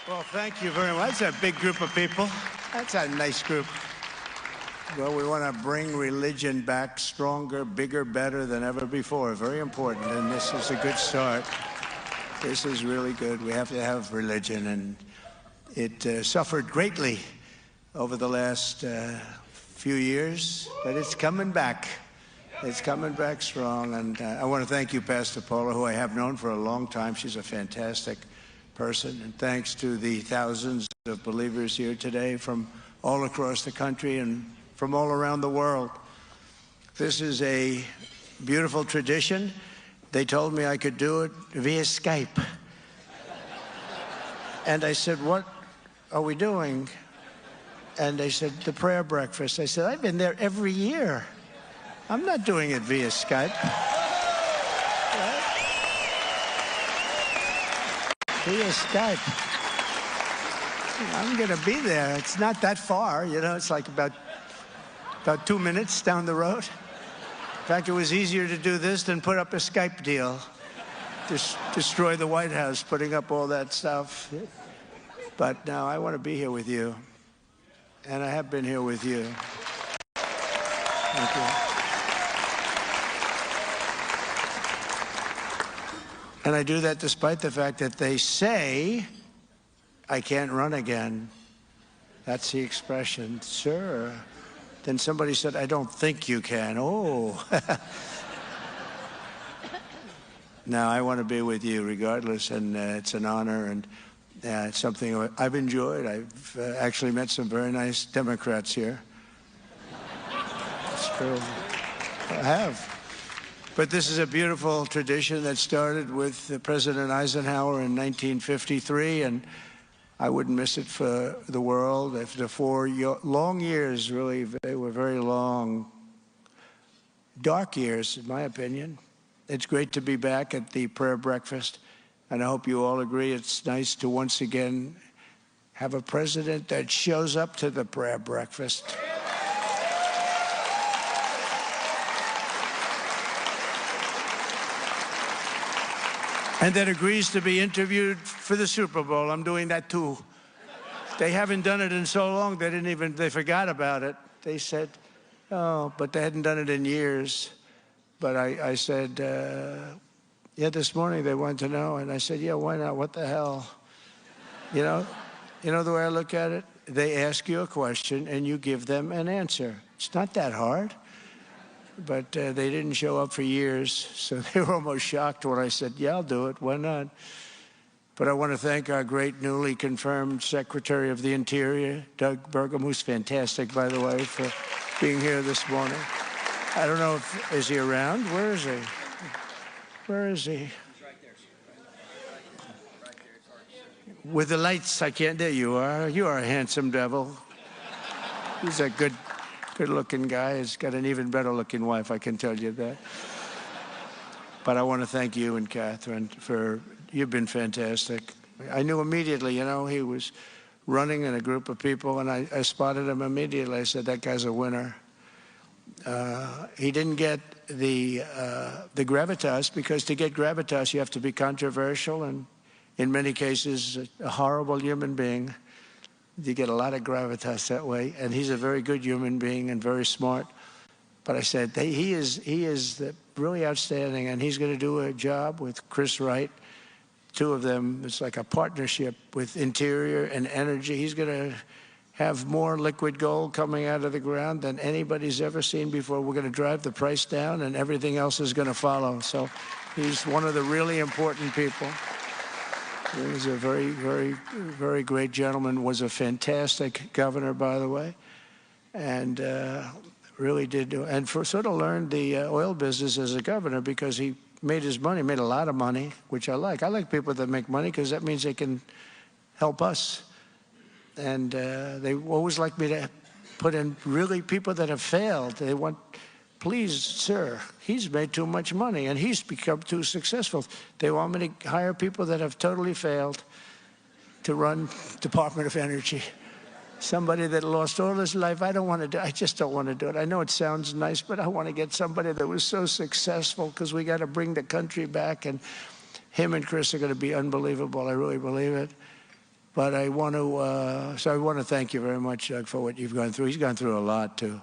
Well, thank you very much. That's a big group of people. That's a nice group. Well, we want to bring religion back stronger, bigger, better than ever before. Very important, and this is a good start. This is really good. We have to have religion, and it suffered greatly over the last few years, but it's coming back. It's coming back strong, and I want to thank you, Pastor Paula, who I have known for a long time. She's a fantastic person, and thanks to the thousands of believers here today from all across the country and from all around the world. This is a beautiful tradition. They told me I could do it via Skype. And I said, what are we doing? And they said, the prayer breakfast. I said, I've been there every year. I'm not doing it via Skype. Via Skype. I'm going to be there. It's not that far, you know. It's like about 2 minutes down the road. In fact, it was easier to do this than put up a Skype deal. Just destroy the White House, putting up all that stuff. But now I want to be here with you. And I have been here with you. Thank you. And I do that despite the fact that they say I can't run again. That's the expression, sir. Then somebody said, I don't think you can. Oh. Now, I want to be with you regardless, and it's an honor, and it's something I've enjoyed. I've actually met some very nice Democrats here. It's true. I have. But this is a beautiful tradition that started with President Eisenhower in 1953, and I wouldn't miss it for the world. After 4 long years, really, they were very long, dark years, in my opinion. It's great to be back at the prayer breakfast, and I hope you all agree it's nice to once again have a president that shows up to the prayer breakfast. And that agrees to be interviewed for the Super Bowl. I'm doing that too. They haven't done it in so long, they forgot about it. They said, oh, but they hadn't done it in years. But I said, yeah, this morning they wanted to know. And I said, yeah, why not? What the hell? You know the way I look at it? They ask you a question and you give them an answer. It's not that hard. But they didn't show up for years, so they were almost shocked when I said, yeah, I'll do it. Why not? But I want to thank our great newly confirmed Secretary of the Interior, Doug Burgum, who's fantastic, by the way, for being here this morning. I don't know if, is he around? Where is he? Where is he? He's right there, sir. Right there. It's hard to see. With the lights, I can't. There you are. You are a handsome devil. He's a good-looking guy. He's got an even better-looking wife, I can tell you that. But I want to thank you and Catherine you've been fantastic. I knew immediately, he was running in a group of people, and I spotted him immediately. I said, that guy's a winner. He didn't get the gravitas, because to get gravitas, you have to be controversial and, in many cases, a horrible human being. You get a lot of gravitas that way, and he's a very good human being and very smart. But I said, he is really outstanding, and he's going to do a job with Chris Wright. Two of them, it's like a partnership with Interior and Energy. He's going to have more liquid gold coming out of the ground than anybody's ever seen before. We're going to drive the price down, and everything else is going to follow. So he's one of the really important people. He's a very, very, very great gentleman, was a fantastic governor, by the way, and really did do, and sort of learned the oil business as a governor, because he made his money, made a lot of money, which I like. I like people that make money, because that means they can help us. And they always like me to put in really people that have failed. They want, please, sir, he's made too much money and he's become too successful. They want me to hire people that have totally failed to run Department of Energy. Somebody that lost all his life. I just don't want to do it. I know it sounds nice, but I want to get somebody that was so successful, because we got to bring the country back, and him and Chris are going to be unbelievable. I really believe it. But I want to thank you very much, Doug, for what you've gone through. He's gone through a lot, too.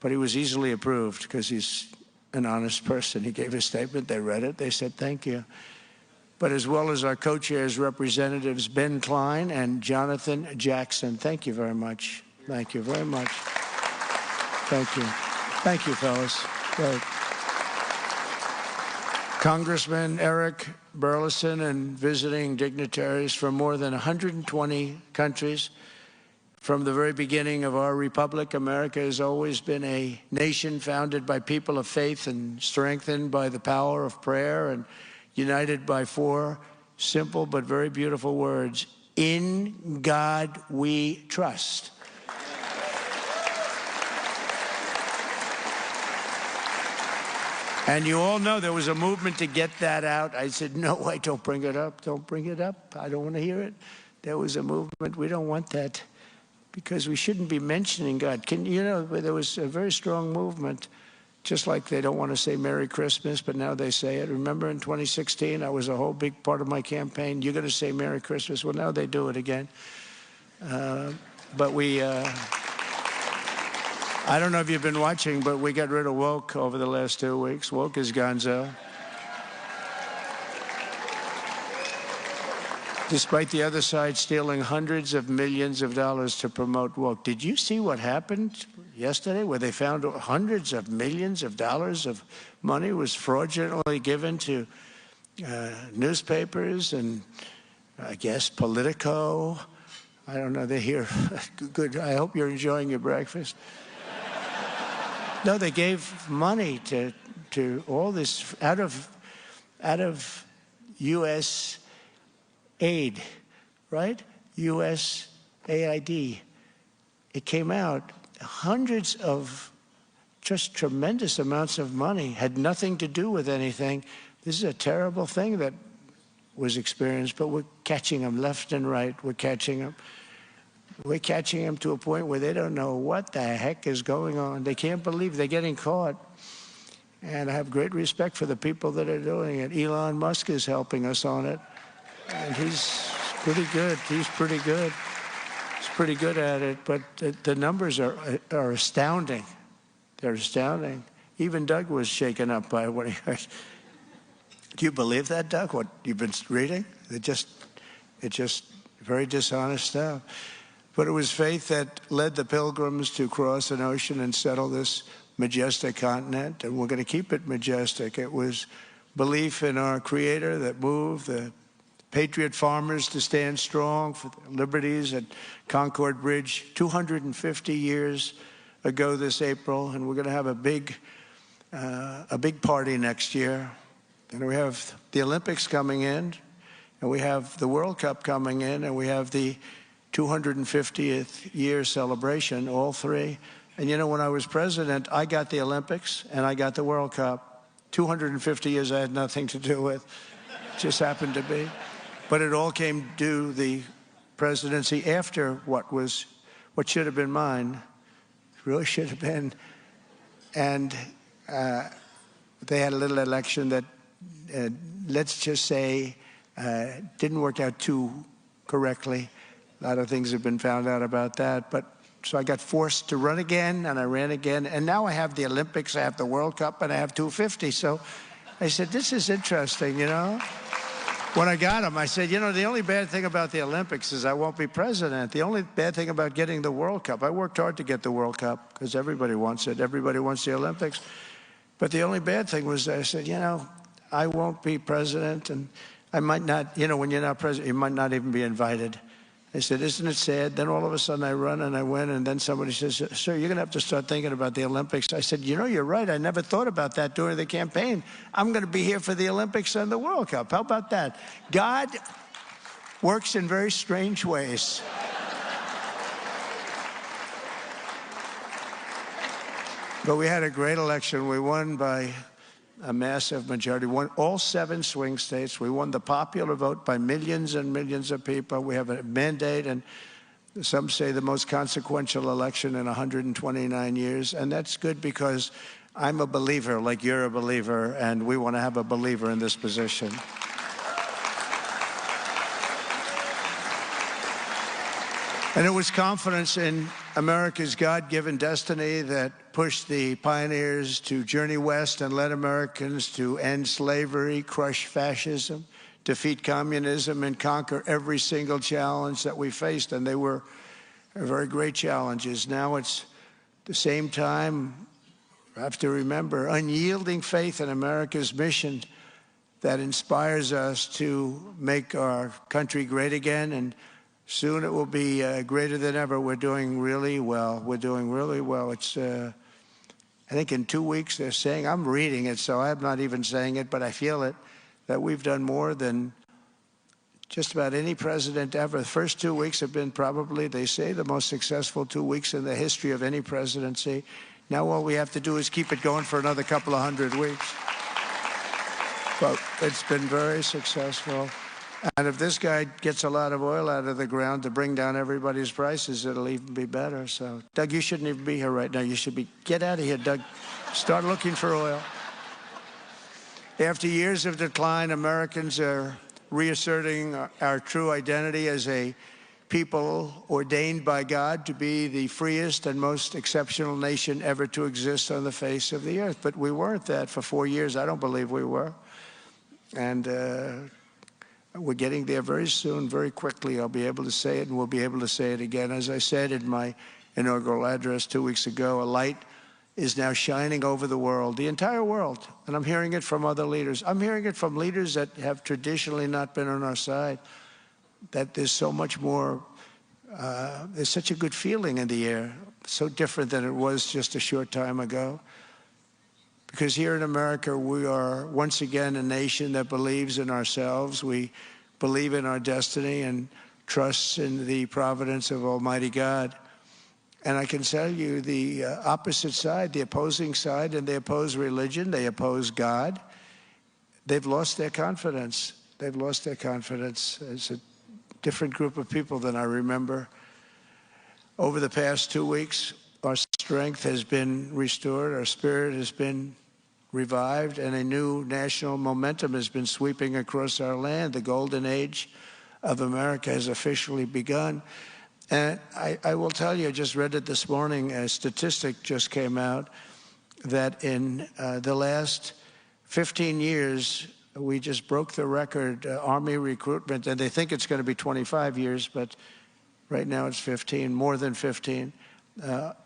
But he was easily approved because he's an honest person. He gave a statement. They read it. They said, thank you. But as well as our co-chairs, Representatives Ben Klein and Jonathan Jackson, thank you very much. Thank you very much. Thank you. Thank you, fellas. Great. Congressman Eric Burleson and visiting dignitaries from more than 120 countries. From the very beginning of our republic, America has always been a nation founded by people of faith and strengthened by the power of prayer and united by four simple but very beautiful words: in God we trust. And you all know there was a movement to get that out. I said, no, wait, don't bring it up. Don't bring it up. I don't want to hear it. There was a movement. We don't want that because we shouldn't be mentioning God. You know, there was a very strong movement, just like they don't want to say Merry Christmas, but now they say it. Remember in 2016, I was a whole big part of my campaign. You're going to say Merry Christmas. Well, now they do it again. But we... I don't know if you've been watching, but we got rid of woke over the last 2 weeks. Woke is gonzo. Despite the other side stealing hundreds of millions of dollars to promote woke. Did you see what happened yesterday where they found hundreds of millions of dollars of money was fraudulently given to newspapers and, I guess, Politico? I don't know. They're here. Good. I hope you're enjoying your breakfast. No, they gave money to all this out of U.S. aid, right? U.S. AID. It came out hundreds of just tremendous amounts of money, had nothing to do with anything. This is a terrible thing that was experienced, but we're catching them left and right. We're catching them. We're catching them to a point where they don't know what the heck is going on. They can't believe they're getting caught. And I have great respect for the people that are doing it. Elon Musk is helping us on it. And he's pretty good. He's pretty good. He's pretty good at it. But the numbers are astounding. They're astounding. Even Doug was shaken up by what he heard. Do you believe that, Doug, what you've been reading? It's just very dishonest stuff. But it was faith that led the pilgrims to cross an ocean and settle this majestic continent, and we're going to keep it majestic. It was belief in our Creator that moved the patriot farmers to stand strong for their liberties at Concord Bridge 250 years ago this April, and we're going to have a big party next year. And we have the Olympics coming in, and we have the World Cup coming in, and we have the 250th year celebration, all three. And you know, when I was president, I got the Olympics and I got the World Cup. 250 years I had nothing to do with. It just happened to be. But it all came due the presidency after what should have been mine. It really should have been. And they had a little election that, let's just say, didn't work out too correctly. A lot of things have been found out about that. But so I got forced to run again, and I ran again. And now I have the Olympics, I have the World Cup, and I have 250. So I said, this is interesting, you know. When I got them, I said, you know, the only bad thing about the Olympics is I won't be president. The only bad thing about getting the World Cup, I worked hard to get the World Cup because everybody wants it. Everybody wants the Olympics. But the only bad thing was I said, you know, I won't be president, and I might not, you know, when you're not president, you might not even be invited. I said, isn't it sad? Then all of a sudden I run and I win, and then somebody says, sir, you're going to have to start thinking about the Olympics. I said, you know, you're right. I never thought about that during the campaign. I'm going to be here for the Olympics and the World Cup. How about that? God works in very strange ways. But we had a great election. We won by a massive majority. Won all 7 swing states. We won the popular vote by millions and millions of people. We have a mandate, and some say the most consequential election in 129 years. And that's good because I'm a believer, like you're a believer, and we want to have a believer in this position. And it was confidence in America's God-given destiny that pushed the pioneers to journey west and led Americans to end slavery, crush fascism, defeat communism, and conquer every single challenge that we faced. And they were very great challenges. Now it's the same time, I have to remember, unyielding faith in America's mission that inspires us to make our country great again. And soon it will be greater than ever. We're doing really well. We're doing really well. It's, I think in 2 weeks they're saying, I'm reading it, so I'm not even saying it, but I feel it, that we've done more than just about any president ever. The first 2 weeks have been probably, they say, the most successful 2 weeks in the history of any presidency. Now all we have to do is keep it going for another couple of hundred weeks. But it's been very successful. And if this guy gets a lot of oil out of the ground to bring down everybody's prices, it'll even be better. So, Doug, you shouldn't even be here right now. You should be, get out of here, Doug. Start looking for oil. After years of decline, Americans are reasserting our true identity as a people ordained by God to be the freest and most exceptional nation ever to exist on the face of the earth. But we weren't that for 4 years. I don't believe we were. And we're getting there very soon, very quickly. I'll be able to say it, and we'll be able to say it again. As I said in my inaugural address 2 weeks ago, a light is now shining over the world, the entire world. And I'm hearing it from other leaders. I'm hearing it from leaders that have traditionally not been on our side, that there's so much more, there's such a good feeling in the air, so different than it was just a short time ago. Because here in America, we are once again a nation that believes in ourselves. We believe in our destiny and trusts in the providence of Almighty God. And I can tell you the opposite side, the opposing side, and they oppose religion, they oppose God. They've lost their confidence. They've lost their confidence. It's a different group of people than I remember. Over the past 2 weeks, our strength has been restored, our spirit has been revived, and a new national momentum has been sweeping across our land. The golden age of America has officially begun. And I will tell you, I just read it this morning, a statistic just came out that in the last 15 years, we just broke the record, Army recruitment, and they think it's going to be 25 years, but right now it's 15, more than 15.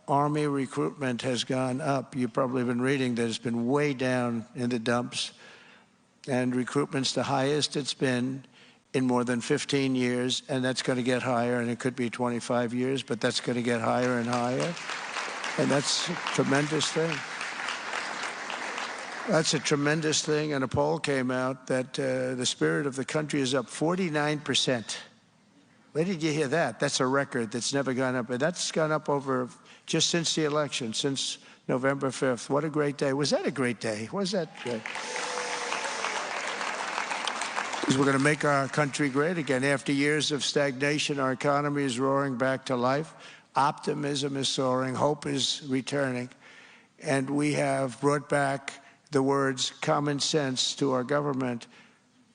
Army recruitment has gone up. You've probably been reading that it's been way down in the dumps. And recruitment's the highest it's been in more than 15 years, and that's going to get higher, and it could be 25 years, but that's going to get higher and higher. And that's a tremendous thing. That's a tremendous thing, and a poll came out that the spirit of the country is up 49%. Where did you hear that? That's a record that's never gone up. And that's gone up over just since the election, since November 5th. What a great day. Was that a great day? Was that great? Because we're going to make our country great again. After years of stagnation, our economy is roaring back to life. Optimism is soaring. Hope is returning. And we have brought back the words common sense to our government.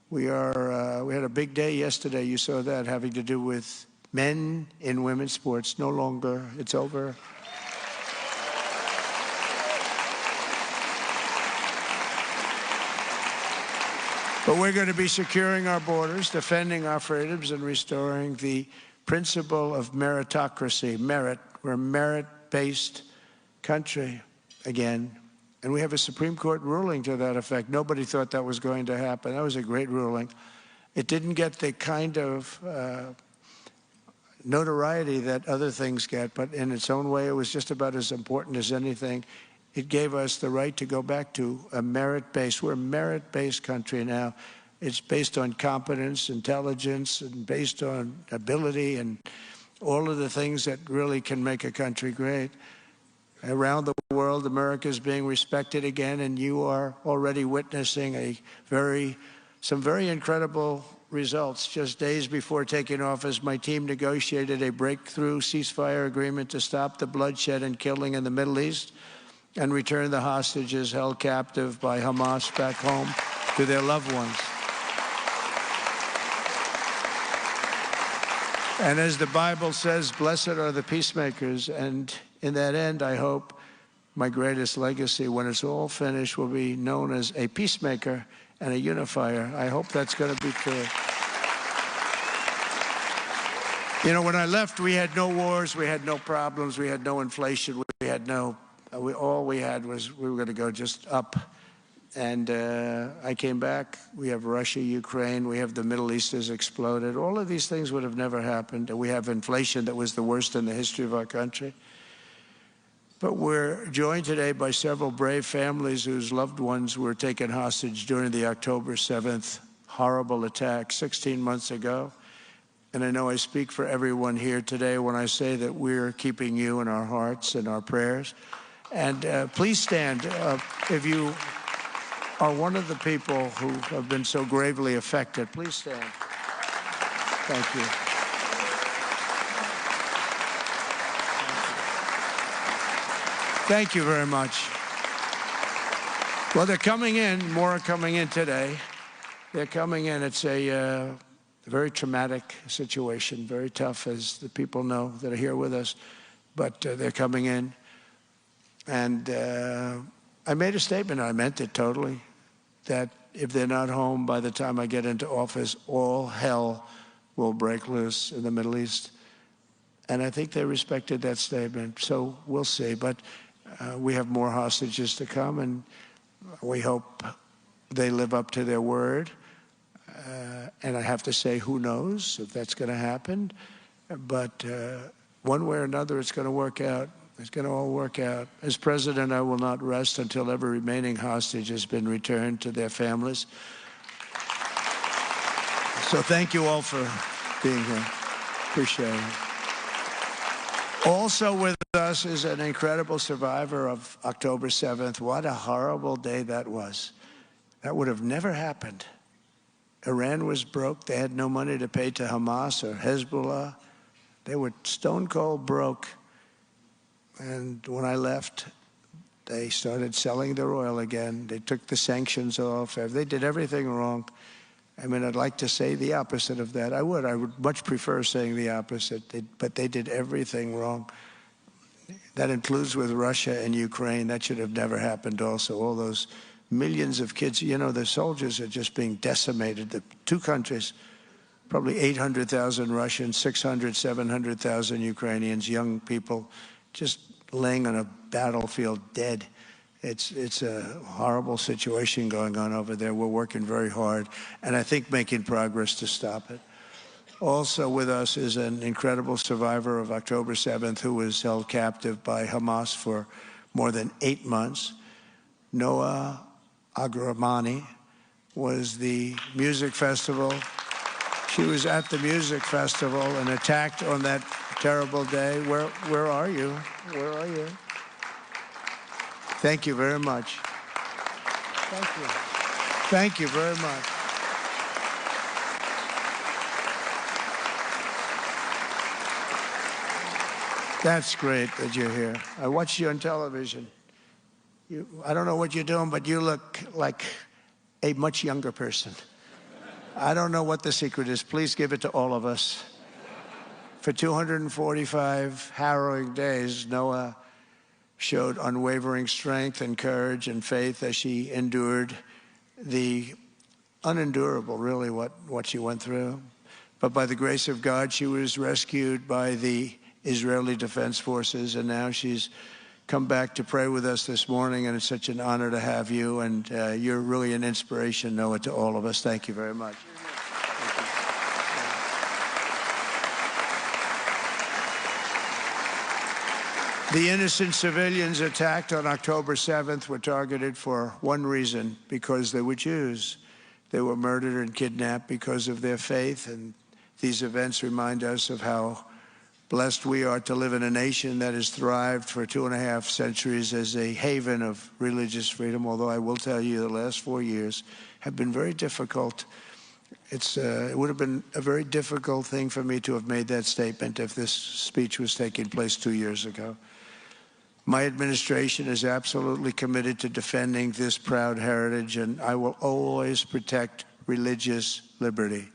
We had a big day yesterday, you saw that, having to do with men in women's sports. No longer, it's over. But we're going to be securing our borders, defending our freedoms, and restoring the principle of meritocracy. Merit. We're a merit-based country again. And we have a Supreme Court ruling to that effect. Nobody thought that was going to happen. That was a great ruling. It didn't get the kind of notoriety that other things get, but in its own way, it was just about as important as anything. It gave us the right to go back to a merit-based. We're a merit-based country now. It's based on competence, intelligence, and based on ability and all of the things that really can make a country great. Around the world, America is being respected again, and you are already witnessing some very incredible results. Just days before taking office, my team negotiated a breakthrough ceasefire agreement to stop the bloodshed and killing in the Middle East and return the hostages held captive by Hamas back home to their loved ones. And as the Bible says, blessed are the peacemakers. And in that end, I hope my greatest legacy, when it's all finished, will be known as a peacemaker and a unifier. I hope that's going to be true. You know, when I left, we had no wars, we had no problems, we had no inflation, we had no, all we had was we were going to go just up. And I came back. We have Russia, Ukraine. We have the Middle East has exploded. All of these things would have never happened. We have inflation that was the worst in the history of our country. But we're joined today by several brave families whose loved ones were taken hostage during the October 7th horrible attack 16 months ago. And I know I speak for everyone here today when I say that we're keeping you in our hearts and our prayers. And please stand if you are one of the people who have been so gravely affected. Please stand. Thank you. Thank you very much. Well, they're coming in. More are coming in today. They're coming in. It's a very traumatic situation, very tough, as the people know that are here with us. But they're coming in. And I made a statement. I meant it totally. That if they're not home by the time I get into office, all hell will break loose in the Middle East. And I think they respected that statement. So we'll see. But we have more hostages to come, and we hope they live up to their word. And I have to say, who knows if that's going to happen. But one way or another, it's going to work out. It's going to all work out. As president, I will not rest until every remaining hostage has been returned to their families. So thank you all for being here. Appreciate it. Also with us is an incredible survivor of October 7th. What a horrible day that was. That would have never happened. Iran was broke. They had no money to pay to Hamas or Hezbollah. They were stone cold broke. And when I left, they started selling their oil again. They took the sanctions off. They did everything wrong. I mean, I'd like to say the opposite of that. I would much prefer saying the opposite. But they did everything wrong. That includes with Russia and Ukraine. That should have never happened also. All those millions of kids, you know, the soldiers are just being decimated. The two countries, probably 800,000 Russians, 600, 700,000 Ukrainians, young people, just laying on a battlefield dead. It's a horrible situation going on over there. We're working very hard, and I think making progress to stop it. Also with us is an incredible survivor of October 7th who was held captive by Hamas for more than 8 months. Noah Agramani was the music festival. She was at the music festival and attacked on that terrible day. Where are you? Where are you? Thank you very much. Thank you. Thank you very much. That's great that you're here. I watched you on television. I don't know what you're doing, but you look like a much younger person. I don't know what the secret is. Please give it to all of us. For 245 harrowing days, Noah showed unwavering strength and courage and faith as she endured the unendurable, really, what she went through. But by the grace of God, she was rescued by the Israeli Defense Forces, and now she's come back to pray with us this morning, and it's such an honor to have you, and you're really an inspiration, Noah, to all of us. Thank you very much. The innocent civilians attacked on October 7th were targeted for one reason, because they were Jews. They were murdered and kidnapped because of their faith, and these events remind us of how blessed we are to live in a nation that has thrived for 2.5 centuries as a haven of religious freedom, although I will tell you the last 4 years have been very difficult. It would have been a very difficult thing for me to have made that statement if this speech was taking place 2 years ago. My administration is absolutely committed to defending this proud heritage, and I will always protect religious liberty.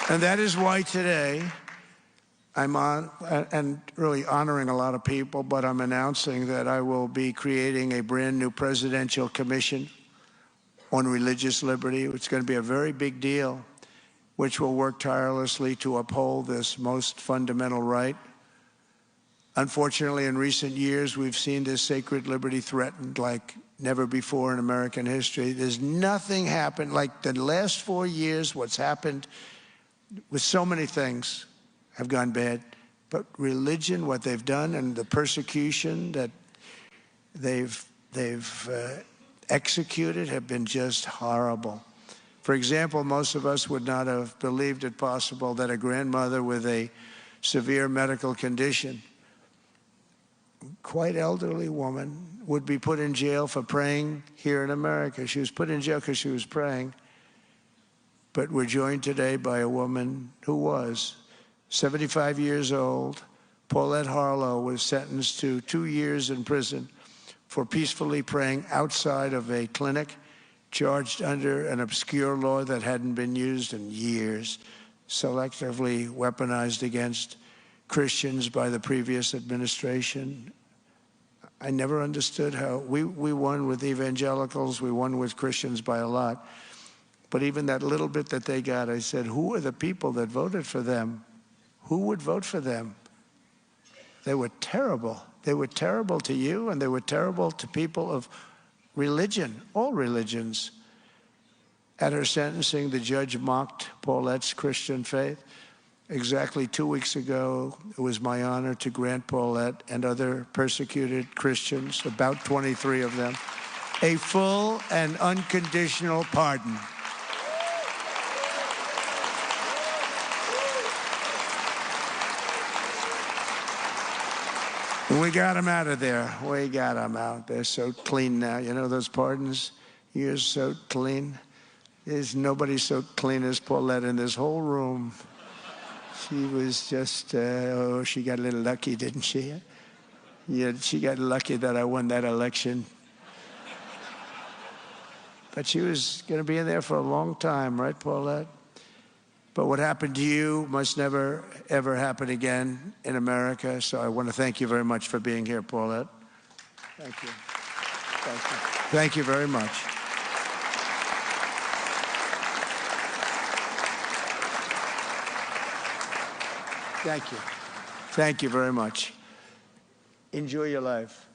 And that is why today I'm on and really honoring a lot of people, but I'm announcing that I will be creating a brand new presidential commission on religious liberty. It's going to be a very big deal, which will work tirelessly to uphold this most fundamental right. Unfortunately, in recent years, we've seen this sacred liberty threatened like never before in American history. There's nothing happened like the last 4 years. What's happened with so many things have gone bad, but religion, what they've done, and the persecution that they've executed have been just horrible. For example, most of us would not have believed it possible that a grandmother with a severe medical condition, quite elderly woman, would be put in jail for praying here in America. She was put in jail because she was praying. But we're joined today by a woman who was 75 years old. Paulette Harlow was sentenced to 2 years in prison for peacefully praying outside of a clinic, charged under an obscure law that hadn't been used in years, selectively weaponized against Christians by the previous administration. I never understood how we won with evangelicals, we won with Christians by a lot. But even that little bit that they got, I said, who are the people that voted for them? Who would vote for them? They were terrible. They were terrible to you, and they were terrible to people of religion, all religions. At her sentencing, the judge mocked Paulette's Christian faith. Exactly 2 weeks ago, it was my honor to grant Paulette and other persecuted Christians, about 23 of them, a full and unconditional pardon. We got them out of there. We got them out. They're so clean now. You know those pardons? You're so clean. There's nobody so clean as Paulette in this whole room. She was just, oh, she got a little lucky, didn't she? Yeah, she got lucky that I won that election. But she was going to be in there for a long time, right, Paulette? But what happened to you must never, ever happen again in America. So I want to thank you very much for being here, Paulette. Thank you. Thank you. Thank you very much. Thank you. Thank you very much. Enjoy your life.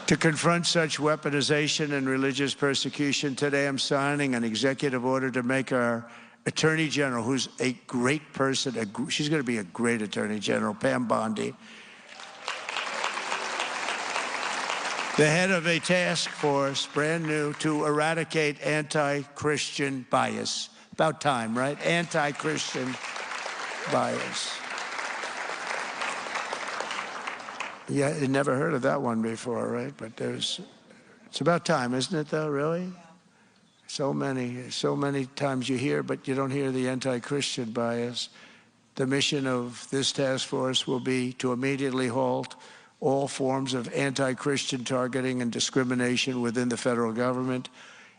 To confront such weaponization and religious persecution, today I'm signing an executive order to make our Attorney General, who's a great person, she's going to be a great Attorney General, Pam Bondi, the head of a task force, brand new, to eradicate anti-Christian bias. About time, right? Anti-Christian bias. Yeah, you never heard of that one before, right? But it's about time, isn't it, though, really? So many times you hear, but you don't hear the anti-Christian bias. The mission of this task force will be to immediately halt all forms of anti-Christian targeting and discrimination within the federal government,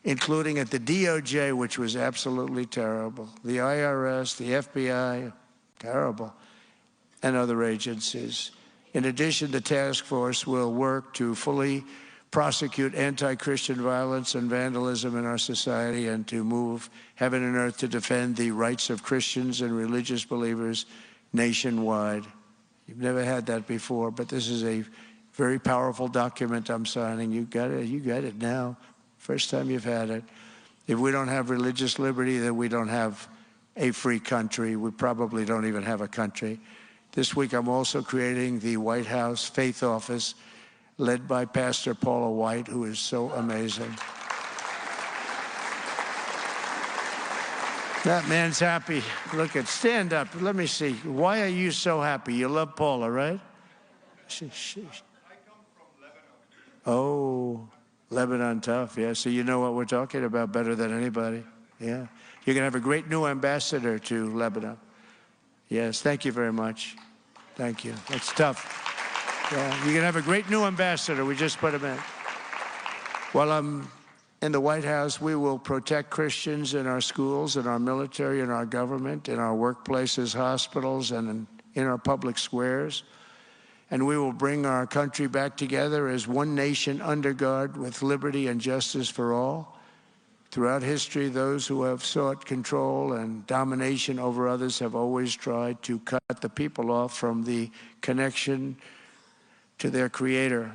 including at the DOJ, which was absolutely terrible, the IRS, the FBI, terrible, and other agencies. In addition, the task force will work to fully prosecute anti-Christian violence and vandalism in our society and to move heaven and earth to defend the rights of Christians and religious believers nationwide. You've never had that before, but this is a very powerful document I'm signing. You got it now. First time you've had it. If we don't have religious liberty, then we don't have a free country. We probably don't even have a country. This week, I'm also creating the White House Faith Office, led by Pastor Paula White, who is so amazing. That man's happy. Look at, stand up. Let me see. Why are you so happy? You love Paula, right? I come from Lebanon. Oh, Lebanon tough. Yeah, so you know what we're talking about better than anybody. Yeah. You're going to have a great new ambassador to Lebanon. Yes, thank you very much. Thank you. That's tough. Yeah, you're going to have a great new ambassador. We just put him in. Well, I'm In the White House, we will protect Christians in our schools, in our military, in our government, in our workplaces, hospitals, and in our public squares. And we will bring our country back together as one nation under God with liberty and justice for all. Throughout history, those who have sought control and domination over others have always tried to cut the people off from the connection to their Creator.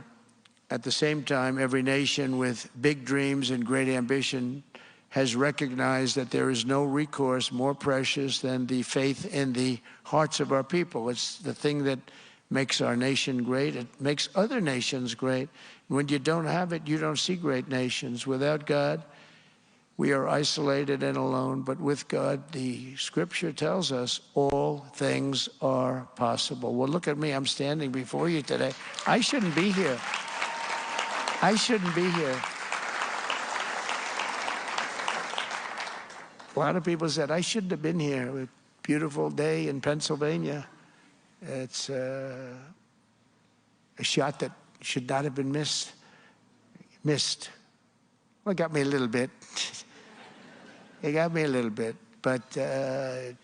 At the same time, every nation with big dreams and great ambition has recognized that there is no recourse more precious than the faith in the hearts of our people. It's the thing that makes our nation great. It makes other nations great. When you don't have it, you don't see great nations. Without God, we are isolated and alone, but with God, the Scripture tells us all things are possible. Well, look at me. I'm standing before you today. I shouldn't be here. I shouldn't be here. A lot of people said, I shouldn't have been here. A beautiful day in Pennsylvania. It's a shot that should not have been missed. Well, it got me a little bit. It got me a little bit, but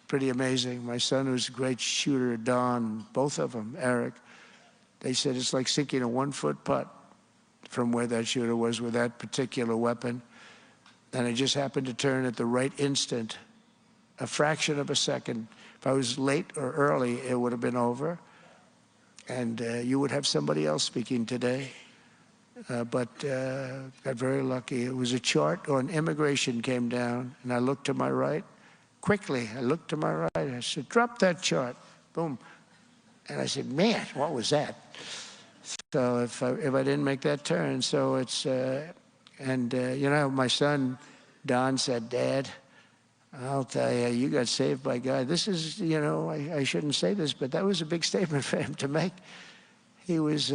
pretty amazing. My son, who's a great shooter, Don, both of them, Eric, they said it's like sinking a 1-foot putt from where that shooter was with that particular weapon. And it just happened to turn at the right instant, a fraction of a second. If I was late or early, it would have been over. And you would have somebody else speaking today. But got very lucky. It was a chart on immigration came down, and I looked to my right. Quickly, I looked to my right. I said, drop that chart. Boom. And I said, man, what was that? So if I didn't make that turn, so it's, you know, my son, Don, said, Dad, I'll tell you, you got saved by God. This is, you know, I shouldn't say this, but that was a big statement for him to make. He was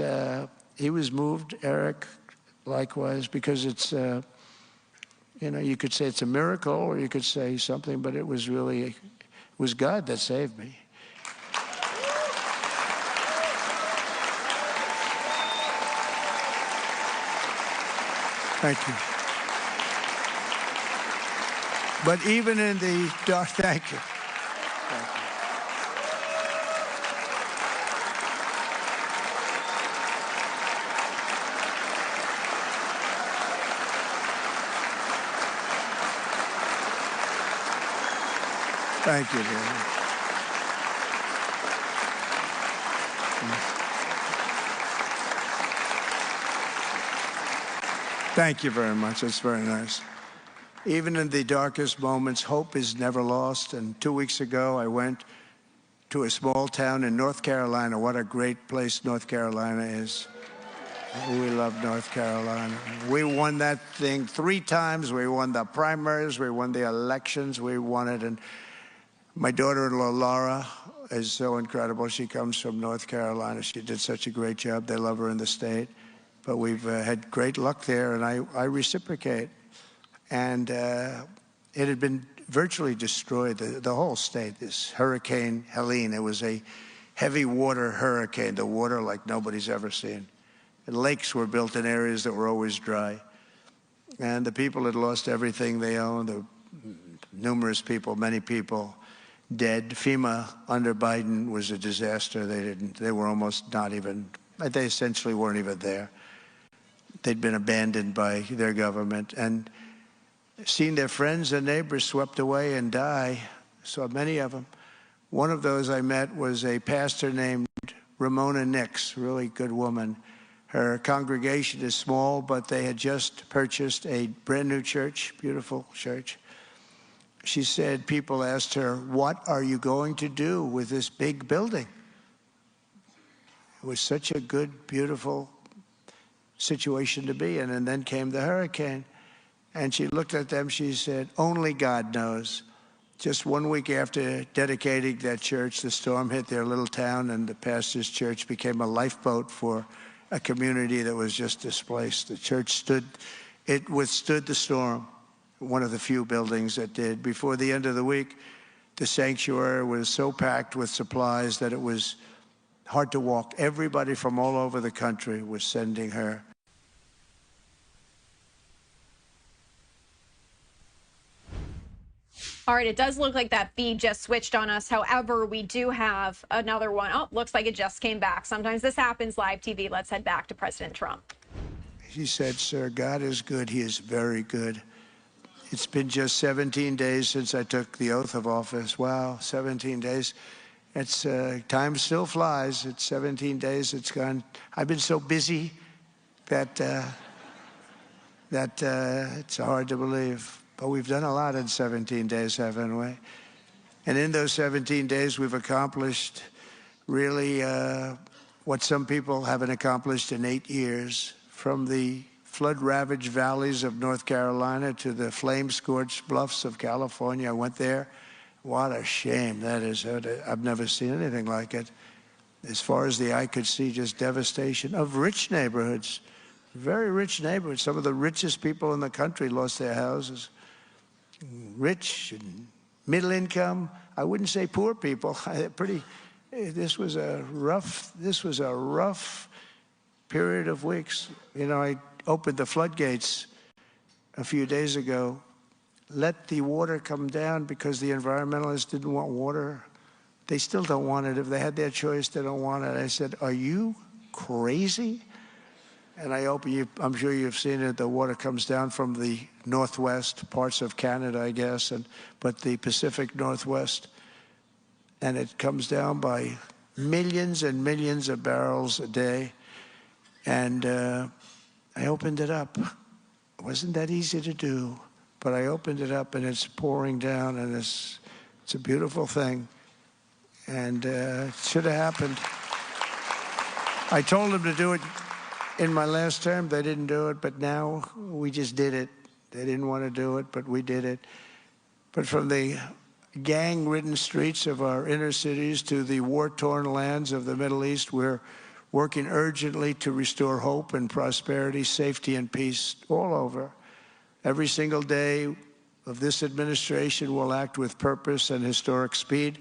moved, Eric, likewise, because it's, you know, you could say it's a miracle or you could say something, but it was really, it was God that saved me. Thank you. But even in the dark, thank you. Thank you. Thank you, David. Thank you very much. That's very nice. Even in the darkest moments, hope is never lost. And 2 weeks ago, I went to a small town in North Carolina. What a great place North Carolina is. We love North Carolina. We won that thing 3 times. We won the primaries. We won the elections. We won it. And my daughter-in-law, Laura, is so incredible. She comes from North Carolina. She did such a great job. They love her in the state. But we've had great luck there, and I reciprocate. And it had been virtually destroyed, the whole state, this Hurricane Helene. It was a heavy water hurricane, the water like nobody's ever seen. And lakes were built in areas that were always dry. And the people had lost everything they owned. There were numerous people, many people dead. FEMA under Biden was a disaster. They were almost not even, they essentially weren't even there. They'd been abandoned by their government. And seeing their friends and neighbors swept away and die, saw many of them. One of those I met was a pastor named Ramona Nix, really good woman. Her congregation is small, but they had just purchased a brand new church, beautiful church. She said, people asked her, what are you going to do with this big building? It was such a good, beautiful situation to be in. And then came the hurricane. And she looked at them, she said, only God knows. Just 1 week after dedicating that church, the storm hit their little town, and the pastor's church became a lifeboat for a community that was just displaced. The church withstood the storm, one of the few buildings that did. Before the end of the week, the sanctuary was so packed with supplies that it was hard to walk. Everybody from all over the country was sending her All right, it does look like that feed just switched on us. However, we do have another one. Oh, looks like it just came back. Sometimes this happens live TV. Let's head back to President Trump. He said, "Sir, God is good. He is very good. It's been just 17 days since I took the oath of office." Wow, 17 days. It's time still flies. It's 17 days. It's gone. I've been so busy that it's hard to believe. But we've done a lot in 17 days, haven't we? And in those 17 days, we've accomplished really what some people haven't accomplished in 8 years, from the flood-ravaged valleys of North Carolina to the flame-scorched bluffs of California. I went there. What a shame that is. I've never seen anything like it. As far as the eye could see, just devastation of rich neighborhoods, very rich neighborhoods. Some of the richest people in the country lost their houses. Rich and middle income. I wouldn't say poor people. This was a rough period of weeks. You know, I opened the floodgates a few days ago. Let the water come down because the environmentalists didn't want water. They still don't want it. If they had their choice, they don't want it. I said, "Are you crazy?" And I'm sure you've seen it. The water comes down from the northwest parts of Canada, I guess, but the Pacific Northwest, and it comes down by millions and millions of barrels a day. And I opened it up. It wasn't that easy to do, but I opened it up, and it's pouring down, and it's a beautiful thing. And it should have happened. I told them to do it in my last term. They didn't do it, but now we just did it. They didn't want to do it, but we did it. But from the gang-ridden streets of our inner cities to the war-torn lands of the Middle East, we're working urgently to restore hope and prosperity, safety and peace all over. Every single day of this administration will act with purpose and historic speed,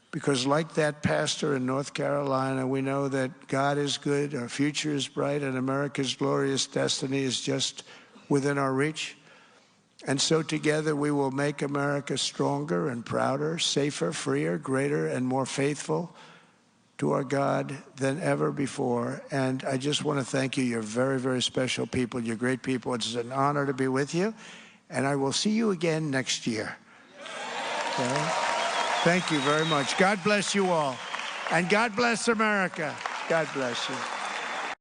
because like that pastor in North Carolina, we know that God is good, our future is bright, and America's glorious destiny is just within our reach. And so together we will make America stronger and prouder, safer, freer, greater, and more faithful to our God than ever before. And I just want to thank you. You're very, very special people. You're great people. It's an honor to be with you. And I will see you again next year. Okay? Thank you very much. God bless you all. And God bless America. God bless you.